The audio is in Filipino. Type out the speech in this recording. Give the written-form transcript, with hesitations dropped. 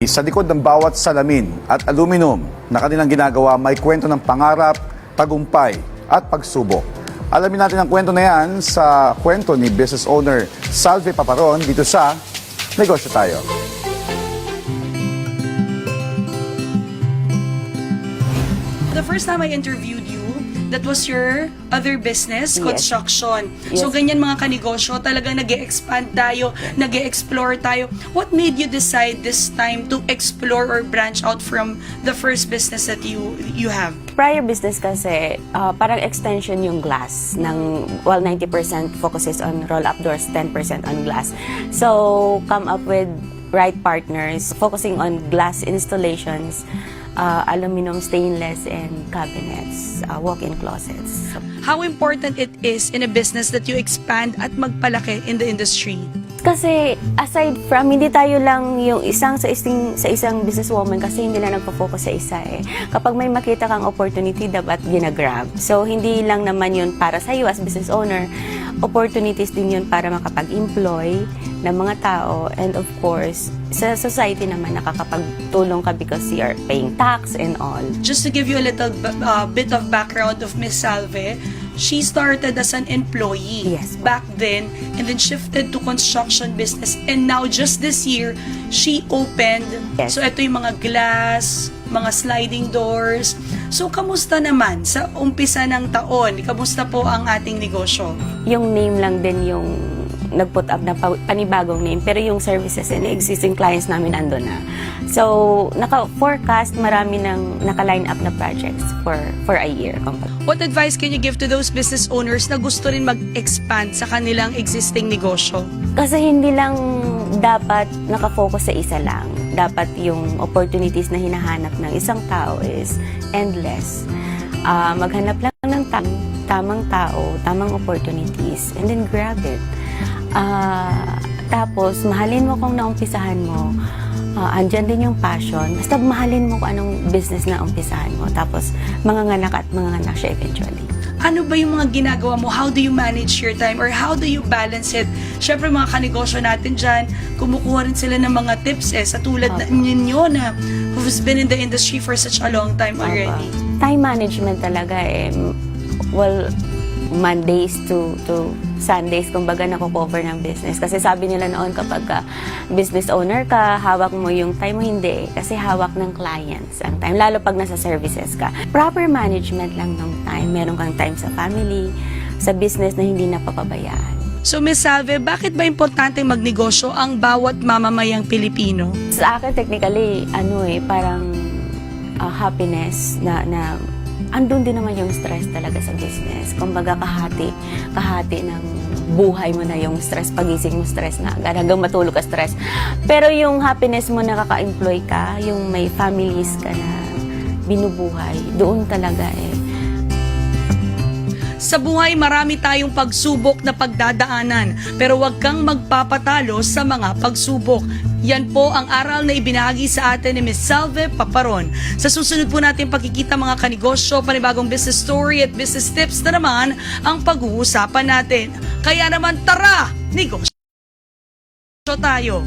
Sa likod ng bawat salamin at aluminum na kanilang ginagawa, may kwento ng pangarap, tagumpay at pagsubok. Alamin natin ang kwento na yan sa kwento ni business owner Salve Paparon dito sa Negosyo Tayo. The first time I interviewed you, that was your other business, Yes. construction. Yes. So ganyan mga kanegosyo, talagang nag-e-expand tayo, nag-e-explore tayo. What made you decide this time to explore or branch out from the first business that you have? Prior business kasi, parang extension yung glass ng, well, 90% focuses on roll-up doors, 10% on glass. So, come up with right partners, focusing on glass installations, aluminum, stainless, and cabinets, walk-in closets. How important it is in a business that you expand at magpalaki in the industry? Kasi aside from, hindi tayo lang yung sa isang businesswoman kasi hindi lang nagpo-focus sa isa eh. Kapag may makita kang opportunity, dapat ginagrab. So, hindi lang naman yun para sa iyo as business owner, opportunities din yun para makapag-employ ng mga tao, and of course, sa society naman nakakapagtulong ka because you are paying tax and all. Just to give you a little bit of background of Miss Salve, she started as an employee Yes. back then and then shifted to construction business, and now just this year she opened. Yes. So ito yung mga glass, mga sliding doors. So kamusta naman sa umpisa ng taon? Kamusta po ang ating negosyo? Yung name lang din yung nag-put up na panibagong name, pero yung services and existing clients namin ando na. So, naka-forecast, marami ng naka-line up na projects for a year. What advice can you give to those business owners na gusto rin mag-expand sa kanilang existing negosyo? Kasi hindi lang dapat nakafocus sa isa lang. Dapat yung opportunities na hinahanap ng isang tao is endless. Maghanap lang ng tamang tao, tamang opportunities, and then grab it. Tapos, mahalin mo kung naumpisahan mo. Andyan din yung passion. Basta mahalin mo kung anong business na umpisahan mo. Tapos, manganganak siya eventually. Ano ba yung mga ginagawa mo? How do you manage your time? Or how do you balance it? Siyempre, mga kanegosyo natin dyan, kumukuha rin sila ng mga tips sa tulad na ninyo na who's been in the industry for such a long time already. Time management talaga well, Mondays to Sundays, kumbaga nako-cover ng business. Kasi sabi nila noon kapag business owner ka, hawak mo yung time mo, hindi. Kasi hawak ng clients ang time, lalo pag nasa services ka. Proper management lang ng time. Meron kang time sa family, sa business na hindi napapabayaan. So, Miss Salve, bakit ba importante magnegosyo ang bawat mamamayang Pilipino? Sa akin, technically, parang happiness na andun din naman yung stress talaga sa business. Kumbaga kahati ng buhay mo na yung stress. Pagising mo stress na agad, hanggang matulog ka stress. Pero yung happiness mo na kaka-employ ka, yung may families ka na binubuhay, doon talaga Sa buhay, marami tayong pagsubok na pagdadaanan, pero huwag kang magpapatalo sa mga pagsubok. Yan po ang aral na ibinahagi sa atin ni Ms. Salve Paparon. Sa susunod po natin pakikita mga kanegosyo, panibagong business story at business tips na naman ang pag-uusapan natin. Kaya naman tara, negosyo tayo!